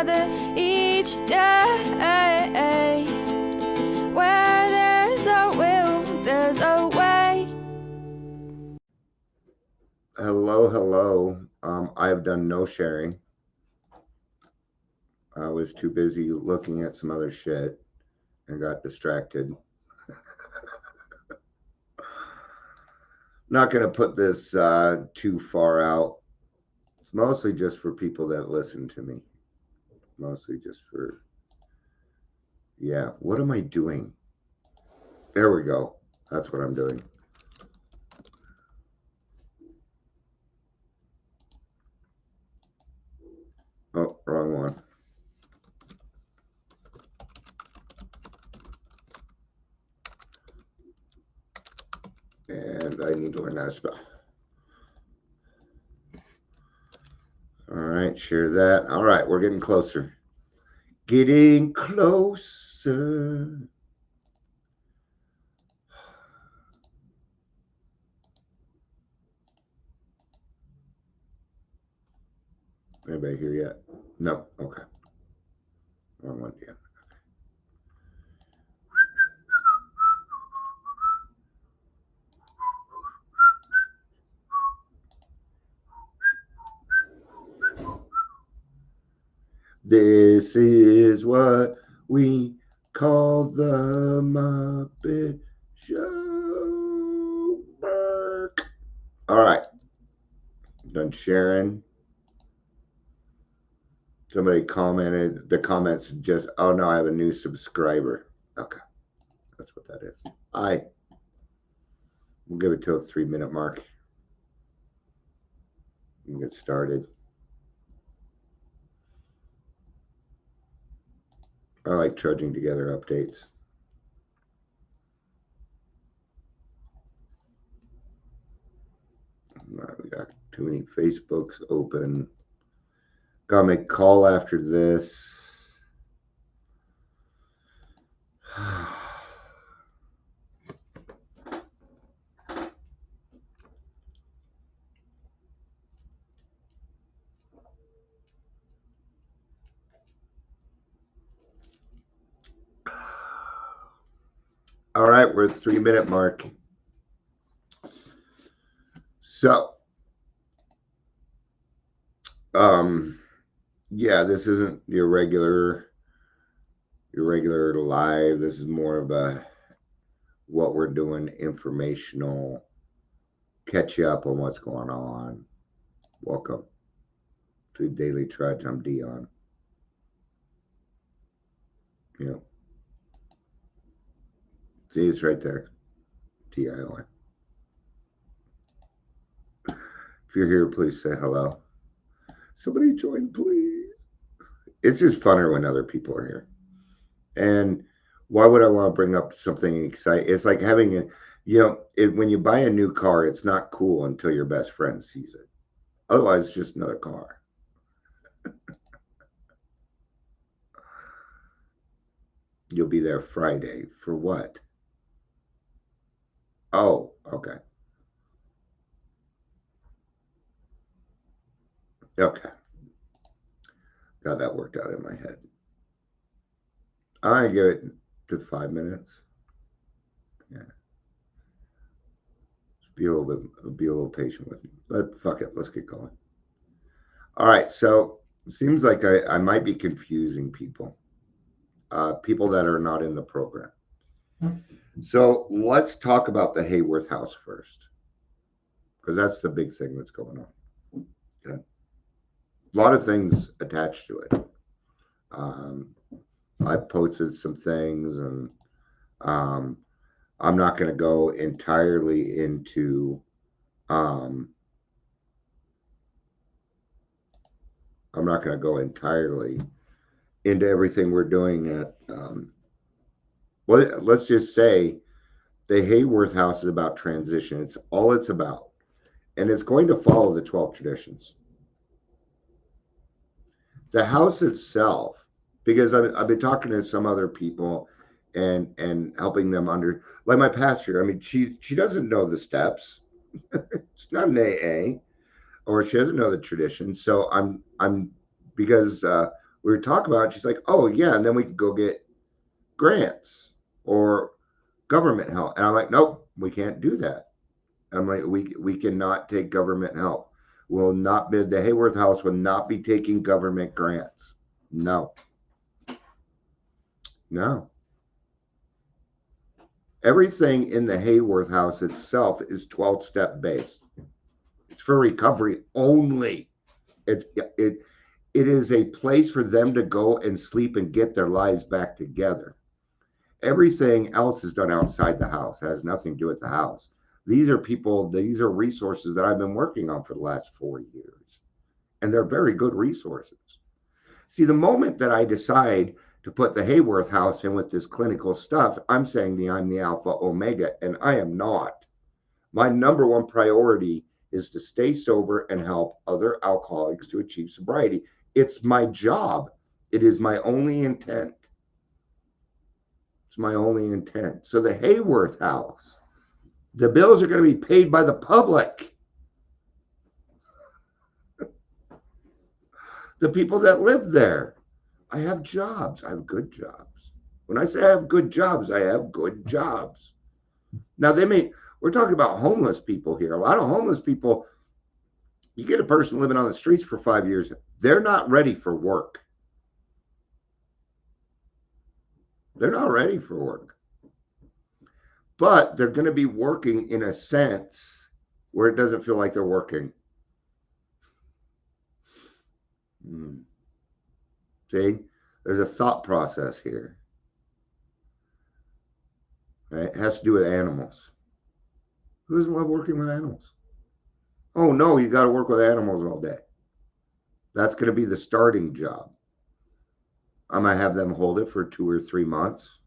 together each day. Where there's a will, there's a way. Hello. I've done no sharing. I was too busy looking at some other shit and got distracted. Not going to put this too far out. It's mostly just for people that listen to me. Mostly just for, yeah, what am I doing? There we go. That's what I'm doing. Oh, wrong one. And I need to learn how to spell. All right, share that. All right, we're getting closer. Getting closer. Anybody here yet? No. Okay. Wrong one. Yeah. This is what we call the Muppet Show. Bark. All right. Done sharing. Somebody commented, the comments just, oh no, I have a new subscriber. Okay. That's what that is. We'll give it till the 3-minute mark. We'll get started. I like trudging together updates. We got too many Facebooks open. Gotta make a call after this. All right, we're at the 3-minute mark. So, yeah, this isn't your regular live. This is more of a what we're doing, informational, catch you up on what's going on. Welcome to Daily Trudge. I'm Dion. Yeah. See, it's right there. T-I-O-N. If you're here, please say hello. Somebody join, please. It's just funner when other people are here. And why would I want to bring up something exciting? It's like having a, when you buy a new car, it's not cool until your best friend sees it. Otherwise, it's just another car. You'll be there Friday. For what? Oh, okay. Okay. Got that worked out in my head. I give it to 5 minutes. Yeah. Just be a little patient with me. Fuck it. Let's get going. All right. So it seems like I might be confusing people. People that are not in the program. So let's talk about the Hayworth house first, because that's the big thing that's going on. Okay. A lot of things attached to it. I posted some things, and I'm not going to go entirely into everything we're doing at well, let's just say the Hayworth house is about transition. It's all it's about. And it's going to follow the 12 traditions. The house itself, because I've been talking to some other people and helping them like my pastor. I mean, she doesn't know the steps. She's not an AA, or she doesn't know the tradition. So I'm because We were talking about it. She's like, oh, yeah. And then we could go get grants or government help. And I'm like, nope, we can't do that. I'm like, we cannot take government help. Will not be, the Hayworth House will not be taking government grants. No, no. Everything in the Hayworth House itself is 12 step based. It's for recovery only. It is a place for them to go and sleep and get their lives back together. Everything else is done outside the house. It has nothing to do with the house. These are people, these are resources that I've been working on for the last 4 years. And they're very good resources. See, the moment that I decide to put the Hayworth House in with this clinical stuff, I'm saying I'm the alpha omega, and I am not. My number one priority is to stay sober and help other alcoholics to achieve sobriety. It's my job. It is my only intent. It's my only intent. So the Hayworth House, the bills are going to be paid by the public. The people that live there. I have jobs. I have good jobs. When I say I have good jobs, I have good jobs. Now, we're talking about homeless people here. A lot of homeless people, you get a person living on the streets for 5 years, they're not ready for work. They're not ready for work. But they're going to be working in a sense where it doesn't feel like they're working. See, there's a thought process here. Right? It has to do with animals. Who doesn't love working with animals? Oh, no, you got to work with animals all day. That's going to be the starting job. I might have them hold it for 2 or 3 months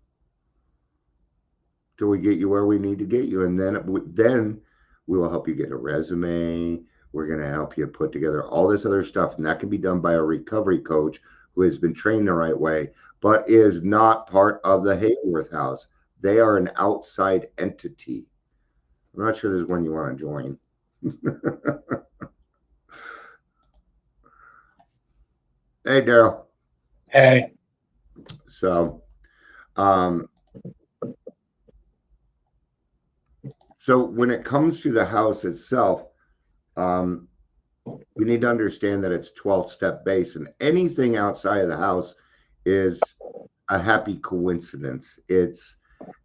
till we get you where we need to get you. And then we will help you get a resume. We're going to help you put together all this other stuff. And that can be done by a recovery coach who has been trained the right way, but is not part of the Hayworth House. They are an outside entity. I'm not sure there's one you want to join. Hey, Daryl. Hey. So, so when it comes to the house itself, we need to understand that it's 12 step base, and anything outside of the house is a happy coincidence. It's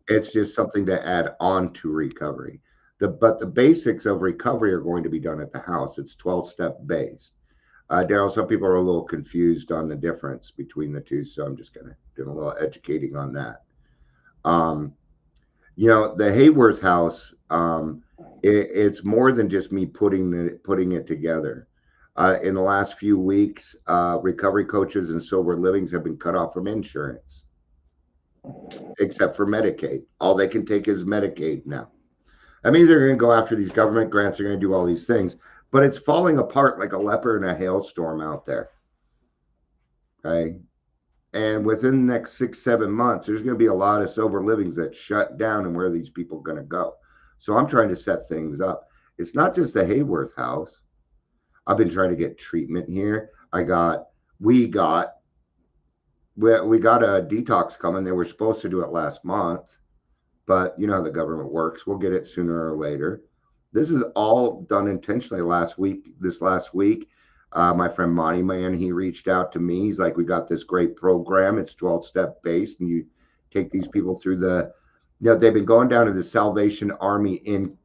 just something to add on to recovery. But the basics of recovery are going to be done at the house. It's 12 step based. Daryl, some people are a little confused on the difference between the two, so I'm just going to do a little educating on that. The Hayworth House, it's more than just me putting it together. In the last few weeks, recovery coaches and sober livings have been cut off from insurance, except for Medicaid. All they can take is Medicaid now. That means they're going to go after these government grants. They're going to do all these things, but it's falling apart like a leopard in a hailstorm out there. Okay. And within the next 6-7 months, there's going to be a lot of sober livings that shut down, and where are these people going to go? So I'm trying to set things up. It's not just the Hayworth House. I've been trying to get treatment here. We got a detox coming. They were supposed to do it last month, but you know how the government works. We'll get it sooner or later. This is all done intentionally. This last week, my friend Monty Man, he reached out to me. He's like, we got this great program. It's 12 step based, and you take these people through they've been going down to the Salvation Army in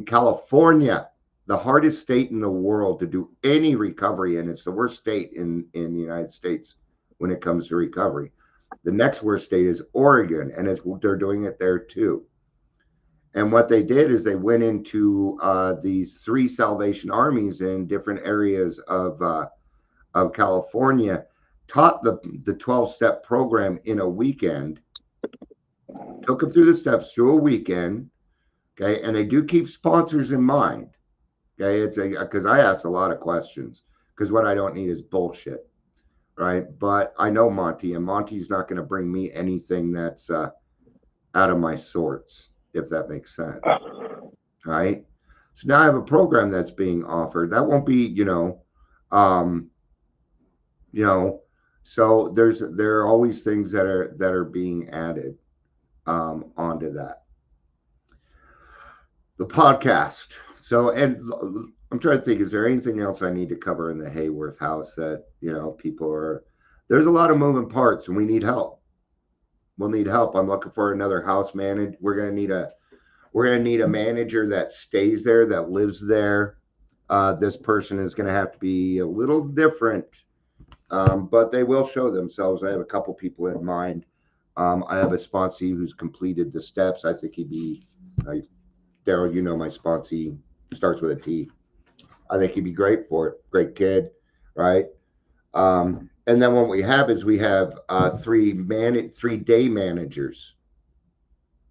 California, the hardest state in the world to do any recovery in. It's the worst state in the United States when it comes to recovery. The next worst state is Oregon, and they're doing it there too. And what they did is they went into these 3 Salvation Armies in different areas of California, taught the 12-step program in a weekend, took them through the steps through a weekend, okay? And they do keep sponsors in mind, okay? Because I asked a lot of questions, because what I don't need is bullshit, right? But I know Monty, and Monty's not going to bring me anything that's out of my sorts, if that makes sense, right? So now I have a program that's being offered. That won't be, So there are always things that are being added onto that. The podcast. So, and I'm trying to think, is there anything else I need to cover in the Hayworth house that, people are, there's a lot of moving parts and we need help. We'll need help. I'm looking for another house manager. We're going to need a manager that stays there, that lives there. This person is going to have to be a little different, but they will show themselves. I have a couple people in mind. I have a sponsee who's completed the steps. I think he'd be, Daryl, my sponsee starts with a T. I think he'd be great for it. Great kid, right? And then what we have is we have 3 day managers.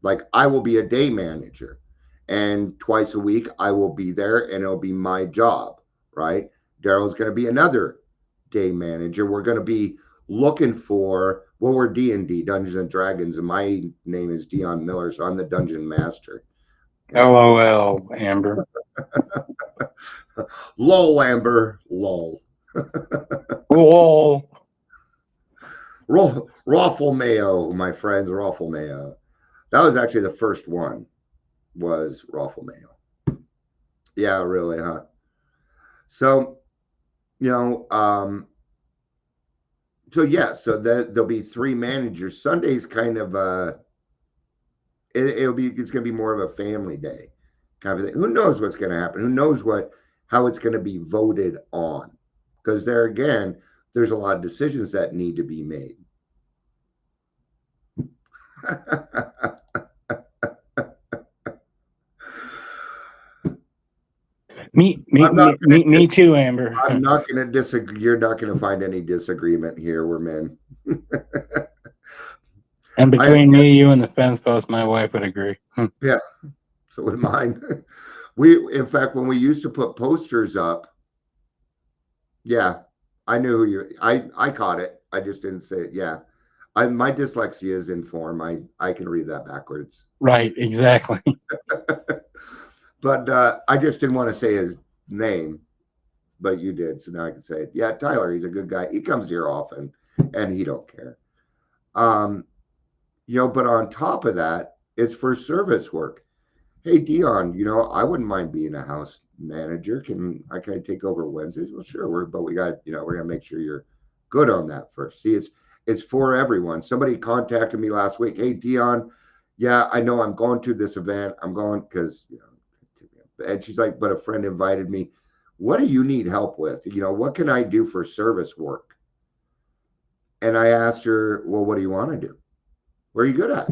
Like I will be a day manager, and twice a week I will be there, and it'll be my job, right? Daryl's going to be another day manager. We're going to be looking for, well, we're D&D, Dungeons and Dragons, and my name is Dion Miller, so I'm the dungeon master. Yeah. LOL, Amber. Lol, Amber, lol. Lol. Raffle Mayo, my friends, Raffle Mayo. That was actually the first one, was Raffle Mayo. Yeah, really, huh? So, so there'll be 3 managers. Sunday's kind of it's gonna be more of a family day kind of thing. Who knows what's gonna happen? Who knows how it's gonna be voted on? Because there again, there's a lot of decisions that need to be made. Me too, Amber. I'm not going to disagree. You're not going to find any disagreement here. We're men. And between me, you, and the fence post, my wife would agree. Yeah, so would mine. In fact, when we used to put posters up, yeah, I knew who you. I caught it. I just didn't say it. Yeah, my dyslexia is in form. I can read that backwards. Right, exactly. But I just didn't want to say his name, but you did, so now I can say it. Yeah, Tyler, he's a good guy. He comes here often, and he don't care. But on top of that, it's for service work. Hey, Dion, I wouldn't mind being a house manager. Can I take over Wednesdays? Well, sure. But we got, we're gonna make sure you're good on that first. See, it's for everyone. Somebody contacted me last week. Hey, Dion, yeah, I know I'm going to this event. I'm going because, and she's like, but a friend invited me. What do you need help with? What can I do for service work? And I asked her, well, what do you want to do? What are you good at?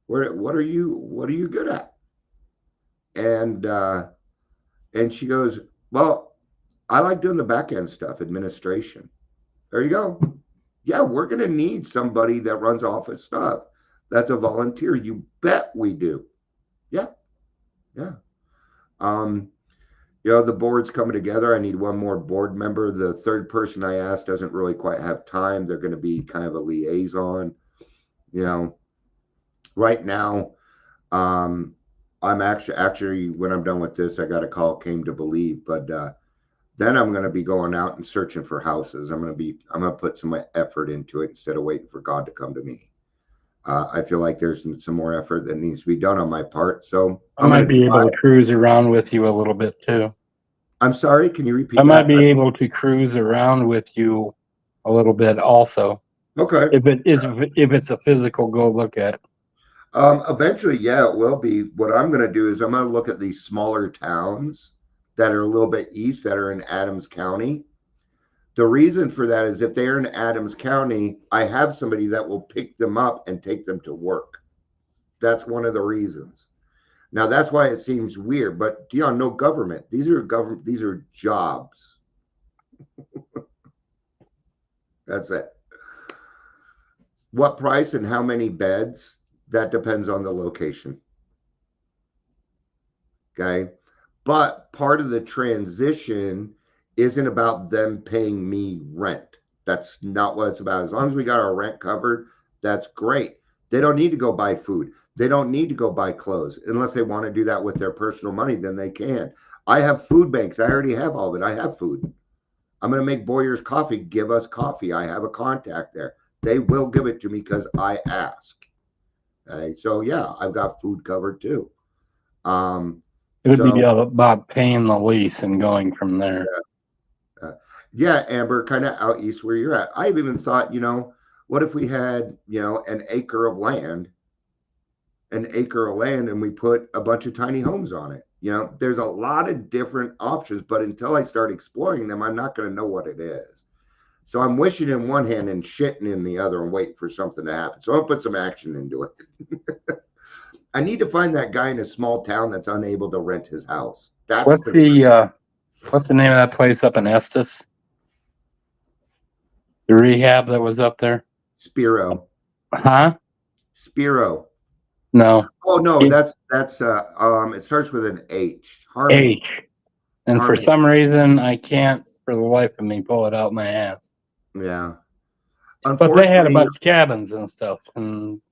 What are you good at? And she goes, well, I like doing the back end stuff, administration. There you go. Yeah, we're going to need somebody that runs office stuff. That's a volunteer. You bet we do. Yeah. The board's coming together. I need one more board member. The third person I asked doesn't really quite have time. They're going to be kind of a liaison. Right now, I'm actually when I'm done with this, I got a call, came to believe, but then I'm going to be going out and searching for houses. I'm going to put some effort into it instead of waiting for God to come to me. I feel like there's some more effort that needs to be done on my part. So I might be able to cruise around with you a little bit too. I'm sorry, can you repeat that? I might be able to cruise around with you a little bit also. Okay. If it's a physical go look at. Eventually, yeah, it will be. What I'm going to do is I'm going to look at these smaller towns that are a little bit east that are in Adams County. The reason for that is if they're in Adams County, I have somebody that will pick them up and take them to work. That's one of the reasons. Now that's why it seems weird, but Dion, no government. These are jobs. That's it. What price and how many beds? That depends on the location. Okay. But part of the transition isn't about them paying me rent. That's not what it's about. As long as we got our rent covered, that's great. They don't need to go buy food. They don't need to go buy clothes unless they want to do that with their personal money, then they can. I have food banks. I already have all of it. I have food. I'm going to make Boyer's Coffee give us coffee. I have a contact there. They will give it to me because I ask. Okay? So yeah, I've got food covered too. It'd be about paying the lease and going from there. Yeah, Amber, kind of out east where you're at. I've even thought, what if we had, an acre of land, and we put a bunch of tiny homes on it. There's a lot of different options, but until I start exploring them, I'm not going to know what it is. So I'm wishing in one hand and shitting in the other and waiting for something to happen. So I'll put some action into it. I need to find that guy in a small town that's unable to rent his house. What's the name of that place up in Estes? The rehab that was up there? Spiro. Huh? Spiro. No. Oh no, that's it starts with an H. Harmony. H. And Harmony. For some reason I can't for the life of me pull it out my ass. Yeah. But they had a bunch of cabins and stuff. And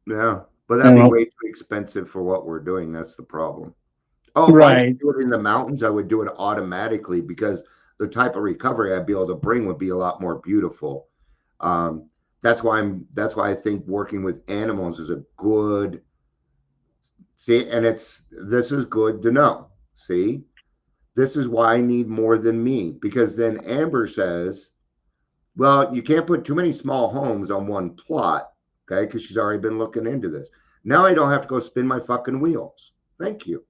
yeah. But that'd be way too expensive for what we're doing. That's the problem. Oh, if I could do it in the mountains, I would do it automatically because the type of recovery I'd be able to bring would be a lot more beautiful. That's why I think working with animals is a good and this is good to know. See, this is why I need more than me, because then Amber says, well, you can't put too many small homes on one plot. Okay, because she's already been looking into this. Now I don't have to go spin my fucking wheels. Thank you.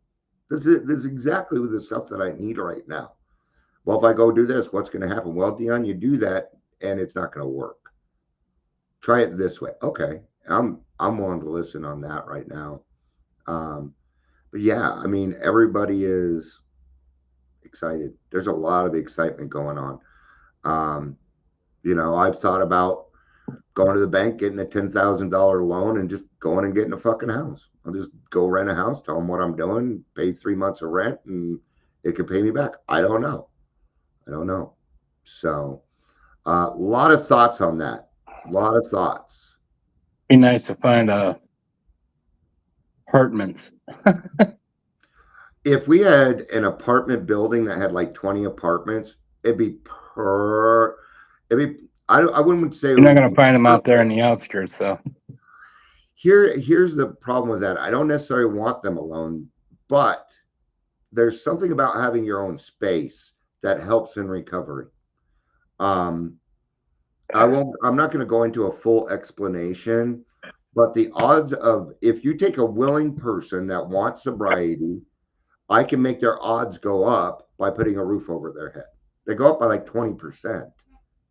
This is exactly the stuff that I need right now. Well, if I go do this, what's going to happen? Well, Dion, you do that, and it's not going to work. Try it this way. Okay, I'm willing to listen on that right now. But yeah, I mean, everybody is excited. There's a lot of excitement going on. I've thought about going to the bank, getting a $10,000 loan and just going and getting a fucking house. I'll just go rent a house, tell them what I'm doing, pay 3 months of rent, and it could pay me back. I don't know. So a lot of thoughts on that. A lot of thoughts. Be nice to find apartments. If we had an apartment building that had like 20 apartments, it'd be I wouldn't say you're not going to find them out there in the outskirts, though. Here's the problem with that. I don't necessarily want them alone, but there's something about having your own space that helps in recovery. I'm not going to go into a full explanation, but the odds of, if you take a willing person that wants sobriety, I can make their odds go up by putting a roof over their head. They go up by like 20%.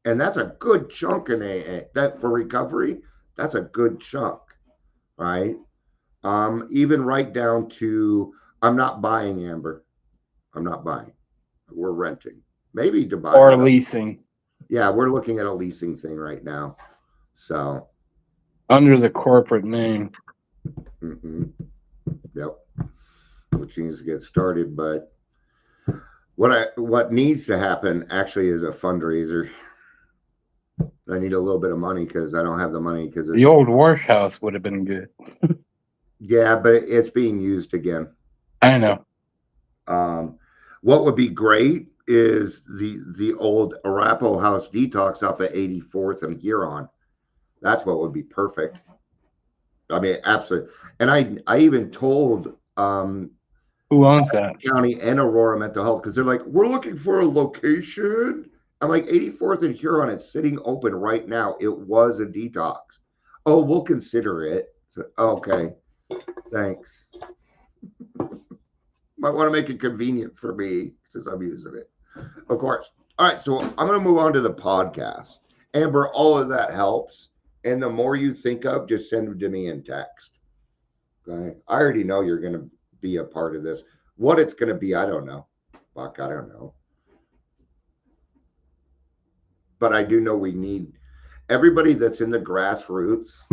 And that's a good chunk in AA. That for recovery, that's a good chunk, right? Even right down to, I'm not buying, Amber. I'm not buying. We're renting. Maybe to buy. Or leasing. Yeah, we're looking at a leasing thing right now. So. Under the corporate name. Mm-hmm. Yep. Which needs to get started, but what needs to happen actually is a fundraiser. I need a little bit of money because I don't have the money because the old wash house would have been good. Yeah, but it's being used again. I know. What would be great is the old Arapaho House detox off of 84th and Huron. That's what would be perfect. I mean, absolutely. And I even told who owns that county and Aurora Mental Health, because they're like, we're looking for a location. I'm like, 84th and Huron, it's sitting open right now. It was a detox. Oh, we'll consider it. So, okay, thanks. Might want to make it convenient for me since I'm using it. Of course. All right, so I'm going to move on to the podcast. Amber, all of that helps. And the more you think of, just send it to me in text. Okay? I already know you're going to be a part of this. What it's going to be, I don't know. Fuck, I don't know. But I do know we need everybody that's in the grassroots.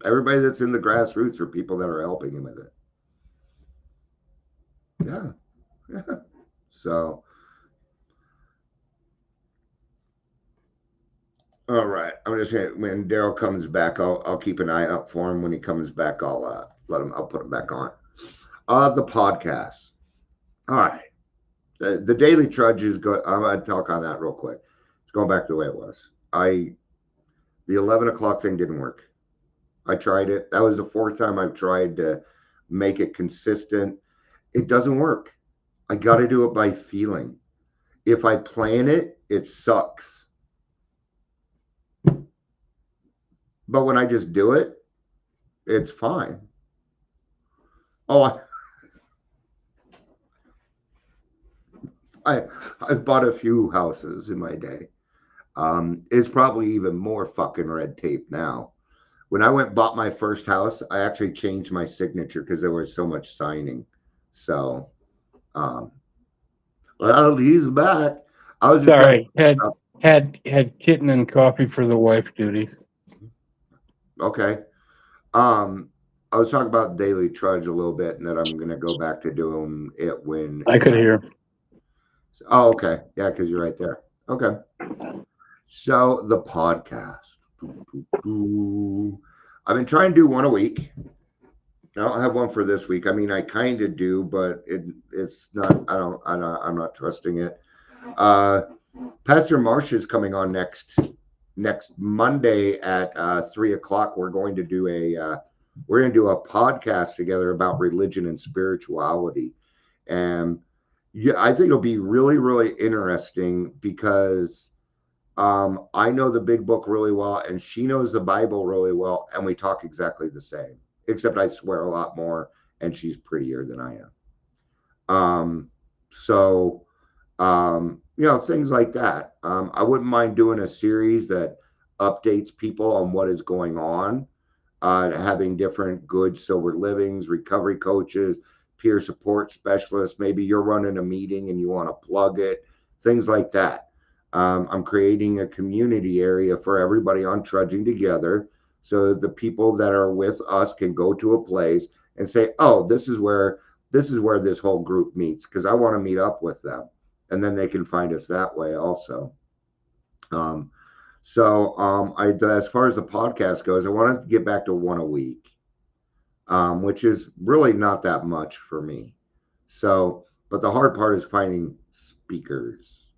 Everybody that's in the grassroots are people that are helping him with it. Yeah. So, all right. I'm just gonna, when Daryl comes back, I'll keep an eye out for him. When he comes back, I'll put him back on. The podcast. All right. The Daily Trudge is good. I'm going to talk on that real quick. It's going back to the way it was. The 11 o'clock thing didn't work. I tried it. That was the fourth time I've tried to make it consistent. It doesn't work. I got to do it by feeling. If I plan it, it sucks. But when I just do it, it's fine. Oh, I've bought a few houses in my day. It's probably even more fucking red tape now. When I went and bought my first house, I actually changed my signature because there was so much signing. So, well, he's back. I was just Sorry, had kitten and coffee for the wife duties. okay. I was talking about Daily Trudge a little bit, and then I'm gonna go back to doing it when I could hear. Oh, okay. Yeah, because you're right there. Okay. So the podcast. I've been trying to do one a week. I don't have one for this week. I mean, I kind of do, but it's not. I'm not trusting it. Pastor Marsh is coming on next Monday at 3:00. We're going to do a podcast together about religion and spirituality, and yeah, I think it'll be really, really interesting because I know the big book really well, and she knows the Bible really well, and we talk exactly the same, except I swear a lot more, and she's prettier than I am. So things like that. I wouldn't mind doing a series that updates people on what is going on, having different good sober livings, recovery coaches, peer support specialists. Maybe you're running a meeting and you want to plug it, things like that. I'm creating a community area for everybody on Trudging Together so the people that are with us can go to a place and say, oh, this is where this whole group meets because I want to meet up with them. And then they can find us that way also. As far as the podcast goes, I want to get back to one a week, which is really not that much for me. So, but the hard part is finding speakers.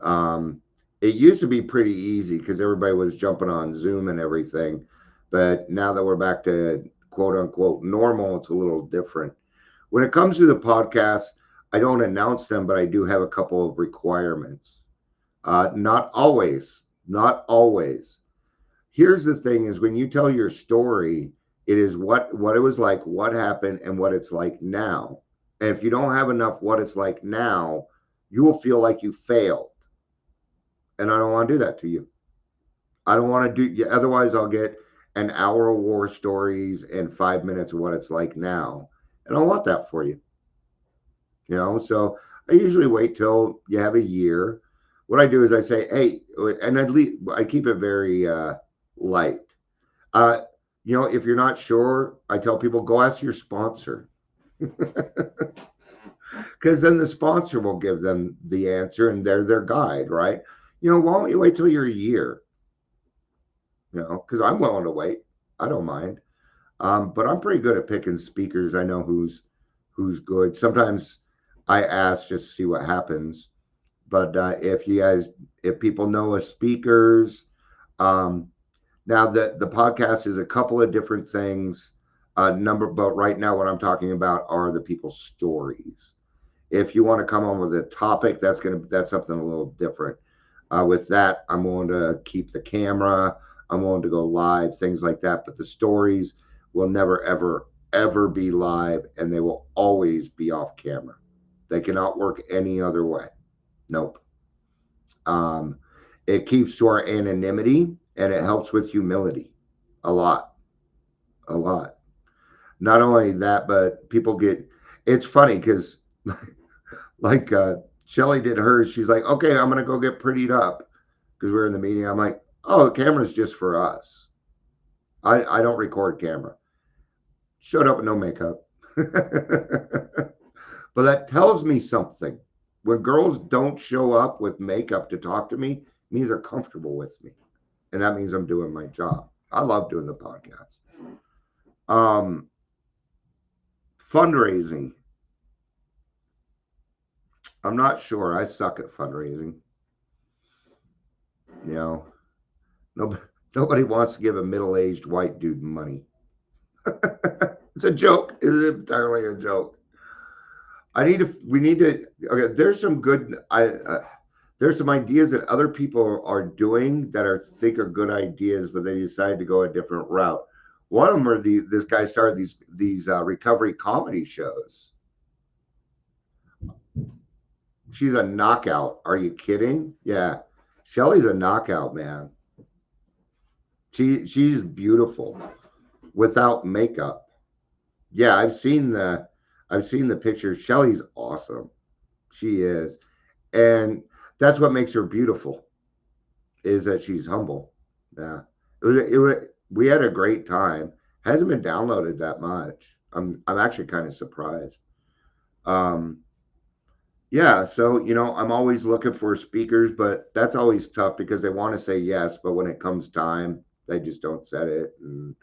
It used to be pretty easy because everybody was jumping on Zoom and everything. But now that we're back to quote unquote normal, it's a little different. When it comes to the podcast, I don't announce them, but I do have a couple of requirements. Not always. Not always. Here's the thing is when you tell your story, it is what it was like, what happened, and what it's like now. And if you don't have enough what it's like now, you will feel like you failed. And I don't want to do that to you. I don't want to do otherwise I'll get an hour of war stories and 5 minutes of what it's like now. And I want that for you. So I usually wait till you have a year. What I do is I say, hey, and I keep it very light. If you're not sure, I tell people go ask your sponsor. Because then the sponsor will give them the answer and they're their guide, right? Why don't you wait till you're a year? Because I'm willing to wait. I don't mind. But I'm pretty good at picking speakers. I know who's good. Sometimes I ask just to see what happens. But if people know as speakers, now the podcast is a couple of different things. But right now what I'm talking about are the people's stories. If you want to come on with a topic, that's something a little different. With that, I'm willing to keep the camera. I'm willing to go live, things like that. But the stories will never, ever, ever be live, and they will always be off camera. They cannot work any other way. Nope. It keeps to our anonymity, and it helps with humility a lot. Not only that, but people it's funny because like Shelly did hers. She's like, okay, I'm going to go get prettied up because we're in the meeting. I'm like, oh, the camera's just for us. I don't record camera. Showed up with no makeup. But that tells me something. When girls don't show up with makeup to talk to me, it means they're comfortable with me. And that means I'm doing my job. I love doing the podcast. Fundraising. I'm not sure. I suck at fundraising. You know, nobody wants to give a middle-aged white dude money. It's a joke. It's entirely a joke. We need to. Okay, there's some good. There's some ideas that other people are doing that think are good ideas, but they decide to go a different route. One of them are this guy started these recovery comedy shows. She's a knockout. Are you kidding? Yeah, Shelly's a knockout, man. She's beautiful without makeup. Yeah, I've seen the pictures. Shelly's awesome. She is. And that's what makes her beautiful, is that she's humble. Yeah. We had a great time. Hasn't been downloaded that much. I'm actually kind of surprised. Yeah, so I'm always looking for speakers, but that's always tough because they want to say yes, but when it comes time, they just don't set it, and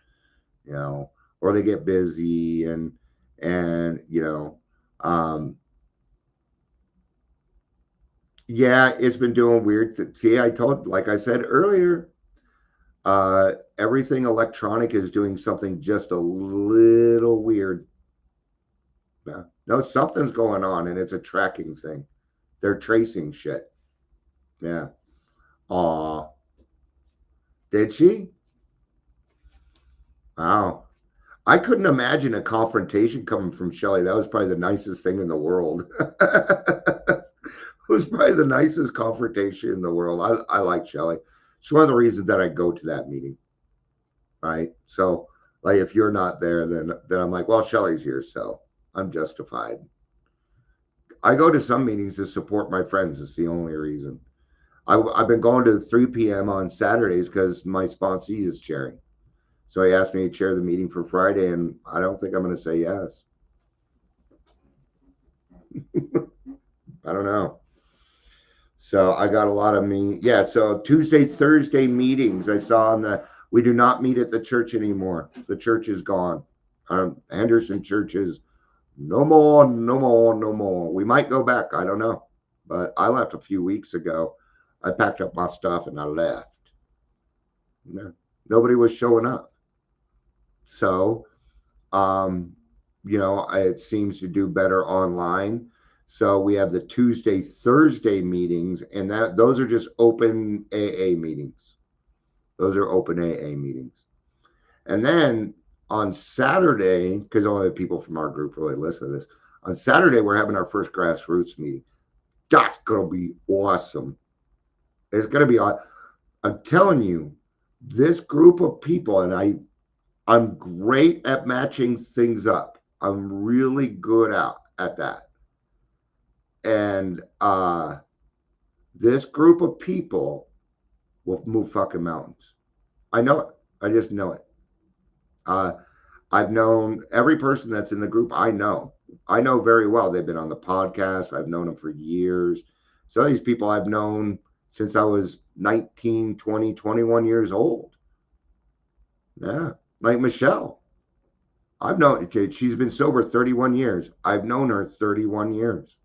or they get busy, and yeah, it's been doing weird. See, like I said earlier, everything electronic is doing something just a little weird. Yeah. No, something's going on, and it's a tracking thing. They're tracing shit. Yeah. Aw. Did she? Wow. I couldn't imagine a confrontation coming from Shelly. That was probably the nicest thing in the world. It was probably the nicest confrontation in the world. I like Shelly. It's one of the reasons that I go to that meeting. Right. So, like, if you're not there, then I'm like, well, Shelly's here, so I'm justified. I go to some meetings to support my friends. It's the only reason. I've been going to 3 p.m. on Saturdays because my sponsee is chairing. So he asked me to chair the meeting for Friday, and I don't think I'm going to say yes. I don't know. So I got a lot of yeah. So Tuesday, Thursday meetings. I saw we do not meet at the church anymore. The church is gone. Henderson Church is no more, no more, no more. We might go back. I don't know. But I left a few weeks ago. I packed up my stuff and I left. Nobody was showing up. So, it seems to do better online. So we have the Tuesday, Thursday meetings, and those are just open AA meetings. Those are open AA meetings. And then on Saturday, because only the people from our group really listen to this, on Saturday, we're having our first grassroots meeting. That's going to be awesome. It's going to be awesome. I'm telling you, this group of people, and I'm great at matching things up. I'm really good at that. And this group of people will move fucking mountains. I know it. I just know it. I've known every person that's in the group. I know very well. They've been on the podcast. I've known them for years. Some of these people I've known since I was 19, 20, 21 years old. Yeah. Like Michelle. I've known, she's been sober 31 years. I've known her 31 years.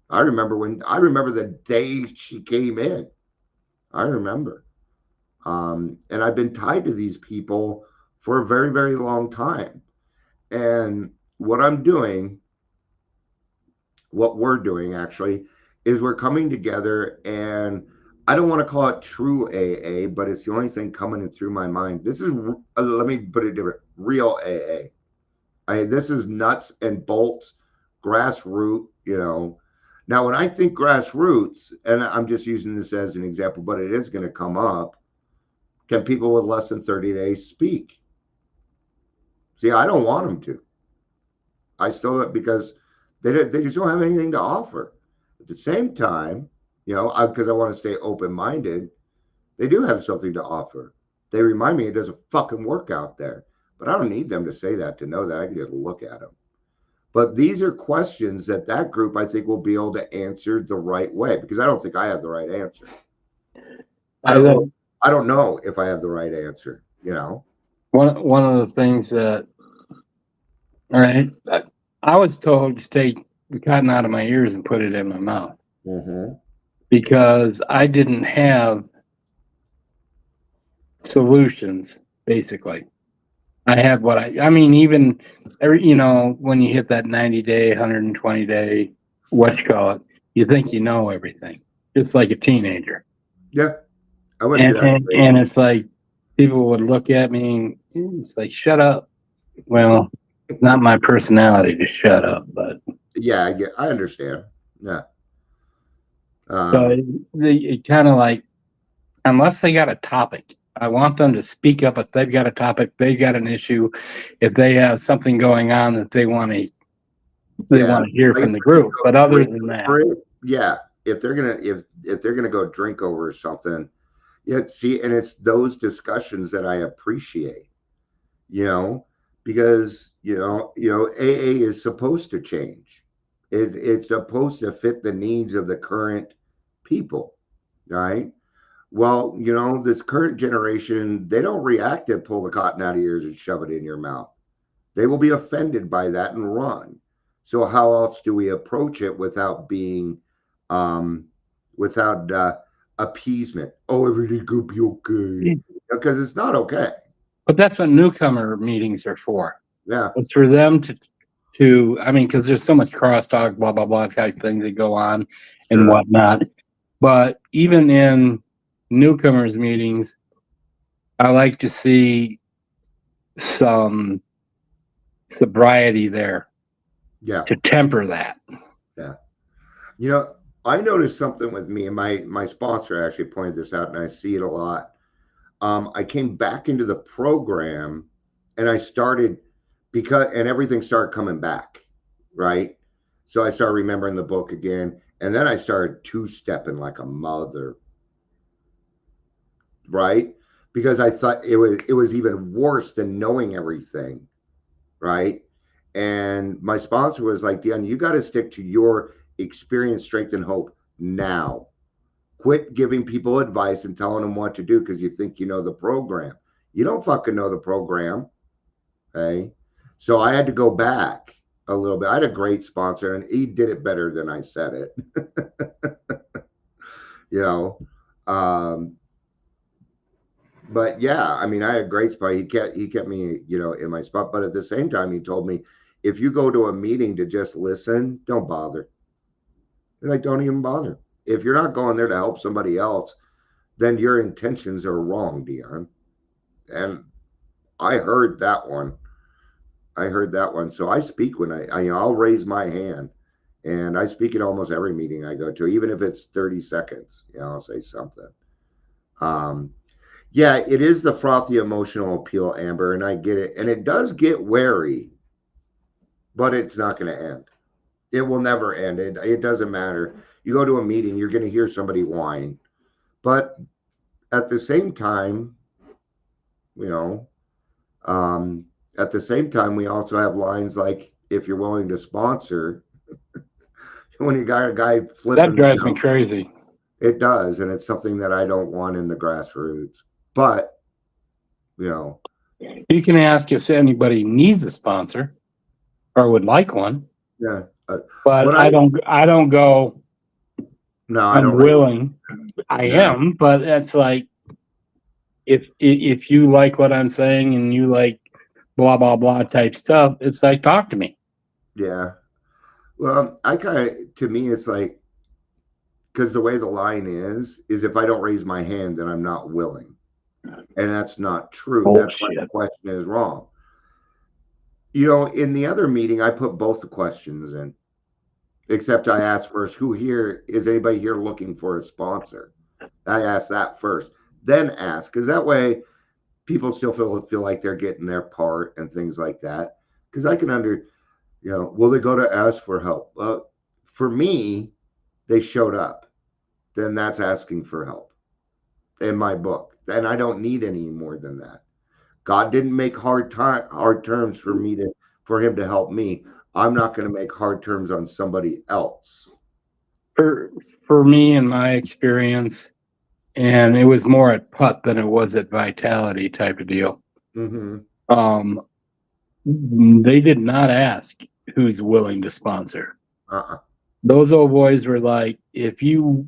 I remember the day she came in. I remember. And I've been tied to these people for a very, very long time. And what we're doing actually, is we're coming together, and I don't want to call it true AA, but it's the only thing coming through my mind. This is, let me put it different, real AA. This is nuts and bolts, grassroots, Now, when I think grassroots, and I'm just using this as an example, but it is going to come up, can people with less than 30 days speak? See, I don't want them to. I still, because they just don't have anything to offer. At the same time, because I want to stay open-minded, they do have something to offer. They remind me it doesn't fucking work out there. But I don't need them to say that to know that. I can just look at them. But these are questions that group, I think, will be able to answer the right way, because I don't think I have the right answer. I don't know if I have the right answer, One of the things that, all right, I was told to take the cotton out of my ears and put it in my mouth Mm-hmm. because I didn't have solutions, basically. I had what I mean, even when you hit that 90-day, 120-day, what you call it, you think you know everything, just like a teenager. Yeah, I went through that. And it's like people would look at me and it's like, shut up. Well, it's not my personality to shut up, but Yeah, I understand. Yeah. so it kind of like, unless they got a topic, I want them to speak up. If they've got a topic, they've got an issue, if they have something going on that they want to hear like from the group. But other than that, yeah, if they're gonna go drink over something, yeah. See, and it's those discussions that I appreciate. Because AA is supposed to change. It's supposed to fit the needs of the current people, right? Well, this current generation, they don't react and pull the cotton out of your ears and shove it in your mouth. They will be offended by that and run. So how else do we approach it without being, without appeasement? Oh, everything could be okay, because it's not okay. but that's what newcomer meetings are for. Yeah, It's for them to I mean, because there's so much crosstalk, blah blah blah type things that go on and whatnot. But even in newcomers meetings, I like to see some sobriety there. Yeah. To temper that. Yeah. I noticed something with me, and my sponsor actually pointed this out, and I see it a lot. I came back into the program and I started and everything started coming back, right? So I started remembering the book again, and then I started two-stepping like a mother, right? Because I thought it was even worse than knowing everything, right? And my sponsor was like, Dion, you got to stick to your experience, strength, and hope now. Quit giving people advice and telling them what to do because you think you know the program. You don't fucking know the program. Okay. So I had to go back a little bit. I had a great sponsor and he did it better than I said it. But yeah, I mean, I had a great spot. He kept me, in my spot. But at the same time, he told me, if you go to a meeting to just listen, don't bother. Like, don't even bother. If you're not going there to help somebody else, then your intentions are wrong, Dion. And I heard that one. So I speak when I'll raise my hand, and I speak at almost every meeting I go to, even if it's 30 seconds. I'll say something. Yeah, it is the frothy emotional appeal, Amber, and I get it. And it does get wary, but it's not going to end. It will never end. It doesn't matter. You go to a meeting, you're going to hear somebody whine. But at the same time, at the same time, we also have lines like, if you're willing to sponsor, when you got a guy flipping. That drives me crazy. It does. And it's something that I don't want in the grassroots. But, you can ask if anybody needs a sponsor or would like one. Yeah. But I don't go. No, I'm willing. I am, but that's like, if you like what I'm saying and you like blah blah blah type stuff, it's like, talk to me. Yeah. Well, to me, it's like, because the way the line is if I don't raise my hand, then I'm not willing, and that's not true. Bullshit. That's why the question is wrong. In the other meeting, I put both the questions in, except I asked first, is anybody here looking for a sponsor? I asked that first, then ask, because that way people still feel like they're getting their part and things like that. Because I can will they go to ask for help? For me, they showed up. Then that's asking for help in my book. And I don't need any more than that. God didn't make hard terms for him to help me. I'm not going to make hard terms on somebody else. For me, in my experience, and it was more at PUT than it was at Vitality type of deal. Mm-hmm. They did not ask who's willing to sponsor. Those old boys were like, if you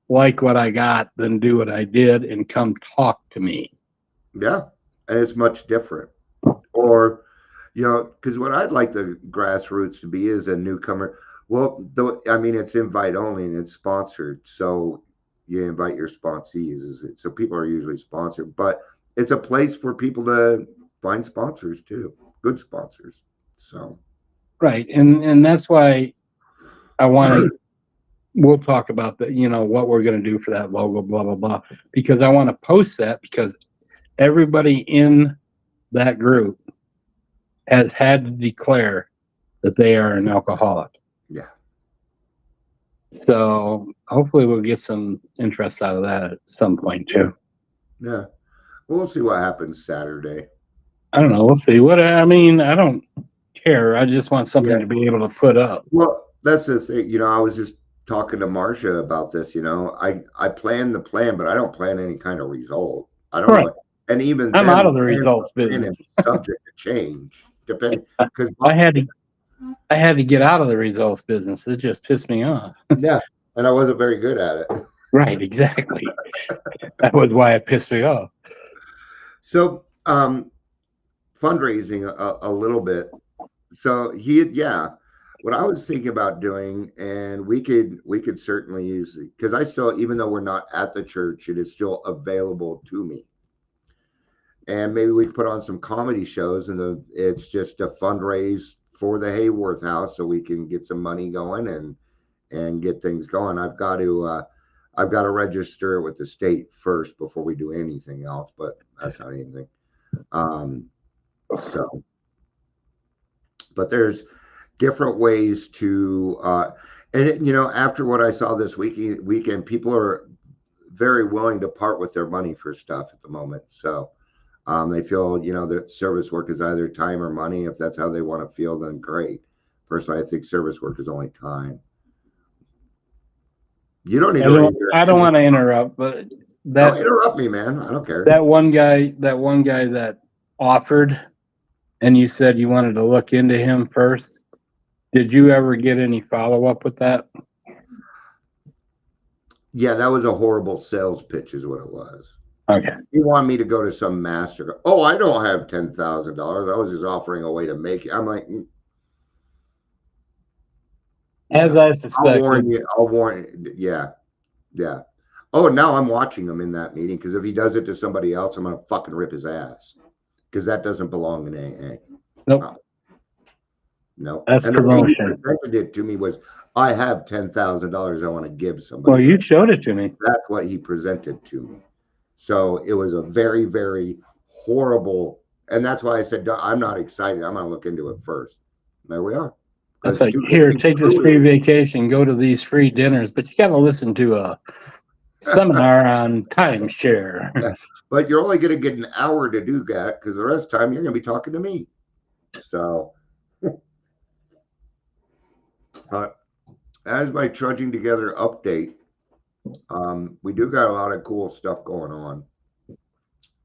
like what I got, then do what I did and come talk to me. Yeah, and it's much different. Or, because what I'd like the grassroots to be is a newcomer. Well, I mean, it's invite only and it's sponsored, so you invite your sponsees. So people are usually sponsored, but it's a place for people to find sponsors too, good sponsors. So right, and that's why I want to. We'll talk about what we're going to do for that logo, blah blah blah, because I want to post that because everybody in that group has had to declare that they are an alcoholic. Yeah. So hopefully we'll get some interest out of that at some point too. Yeah. We'll see what happens Saturday. I don't know. We'll see. I don't care. I just want something to be able to put up. Well, that's the thing. I was just talking to Marcia about this. I plan the plan, but I don't plan any kind of result. I don't know. And even I'm then, out of the results business. Subject to change, depending. Because I had to get out of the results business. It just pissed me off. Yeah, and I wasn't very good at it. Right, exactly. That was why it pissed me off. So, fundraising a little bit. So what I was thinking about doing, and we could certainly use it, because I still, even though we're not at the church, it is still available to me. And maybe we could put on some comedy shows, and it's just a fundraise for the Hayworth House, so we can get some money going and get things going. I've got to register with the state first before we do anything else, but that's not anything. But there's different ways to, and after what I saw this weekend, people are very willing to part with their money for stuff at the moment. So they feel, that service work is either time or money. If that's how they want to feel, then great. Personally, I think service work is only time. You don't need I don't want to interrupt, but don't interrupt me, man. I don't care. That one guy that offered, and you said you wanted to look into him first. Did you ever get any follow-up with that? Yeah, that was a horrible sales pitch is what it was. Okay. He wanted me to go to some master. Oh, I don't have $10,000. I was just offering a way to make it. I'm like, I suspected. I'll warn you. Yeah. Oh, now I'm watching him in that meeting, because if he does it to somebody else, I'm going to fucking rip his ass, because that doesn't belong in AA. Nope. No. That's and promotion. The way he presented it to me was, I have $10,000 I want to give somebody. Well, you showed it to me. That's what he presented to me. So it was a very, very horrible, and that's why I said, I'm not excited. I'm going to look into it first. There we are. That's like, here, take this free vacation, go to these free dinners, but you got to listen to a seminar on timeshare. Yeah, but you're only going to get an hour to do that, because the rest of the time you're going to be talking to me. So, as my Trudging Together update, we do got a lot of cool stuff going on.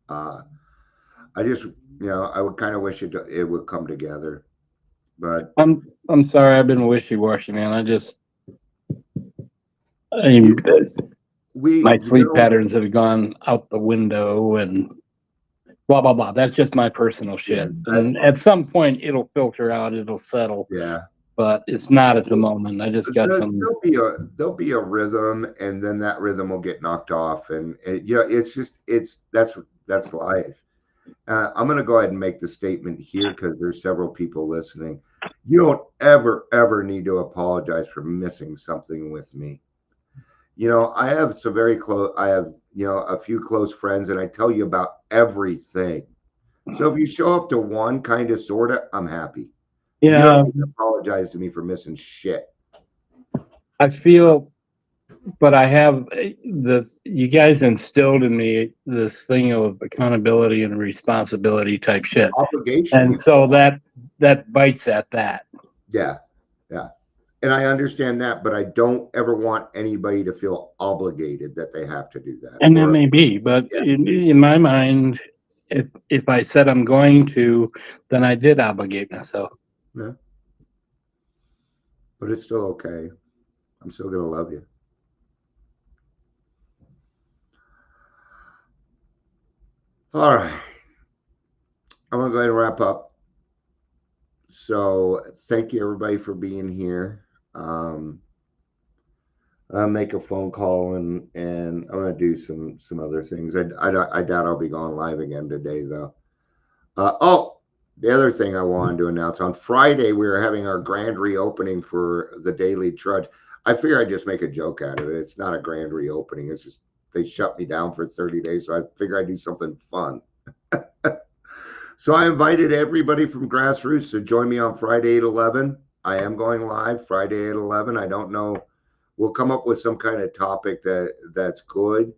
I just, I would kind of wish it would come together, but I'm sorry, I've been wishy-washy, man. My sleep patterns have gone out the window and blah blah blah. That's just my personal shit. And at some point, it'll filter out. It'll settle. Yeah. But it's not at the moment. I just got some. There'll be a rhythm, and then that rhythm will get knocked off, and that's life. I'm going to go ahead and make the statement here, because there's several people listening. You don't ever need to apologize for missing something with me. I have some very close. I have a few close friends, and I tell you about everything. So if you show up to one kind of sorta, I'm happy. Yeah. You don't need to apologize to me for missing shit. I feel, but I have this. You guys instilled in me this thing of accountability and responsibility type shit. Obligation. And so that bites at that. Yeah. And I understand that, but I don't ever want anybody to feel obligated that they have to do that. And that may be, but in my mind, if I said I'm going to, then I did obligate myself. Yeah. but it's still okay. I'm still going to love you. All right. I'm going to go ahead and wrap up. So thank you, everybody, for being here. I'll make a phone call and I'm going to do some other things. I doubt I'll be going live again today, though. Oh, the other thing I wanted to announce, on Friday, we were having our grand reopening for the Daily Trudge. I figure I'd just make a joke out of it. It's not a grand reopening. It's just they shut me down for 30 days. So I figure I'd do something fun. So I invited everybody from Grassroots to join me on Friday at 11. I am going live Friday at 11. I don't know. We'll come up with some kind of topic that's good,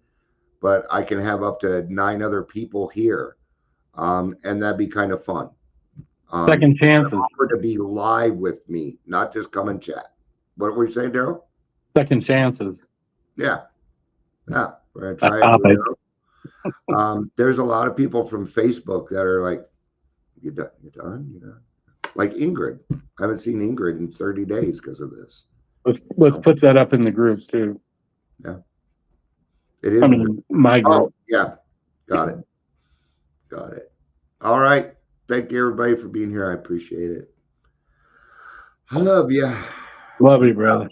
but I can have up to 9 other people here. And that'd be kind of fun. Second chances. Offer to be live with me, not just come and chat. What were you saying, Daryl? Second chances. Yeah. We're gonna try it. There's a lot of people from Facebook that are like, "You done? You done? You done?" Like Ingrid. I haven't seen Ingrid in 30 days because of this. Let's put that up in the group too. Yeah. It is. I mean, my group. Oh, yeah. Got it. All right. Thank you, everybody, for being here. I appreciate it. I love you. Love you, brother.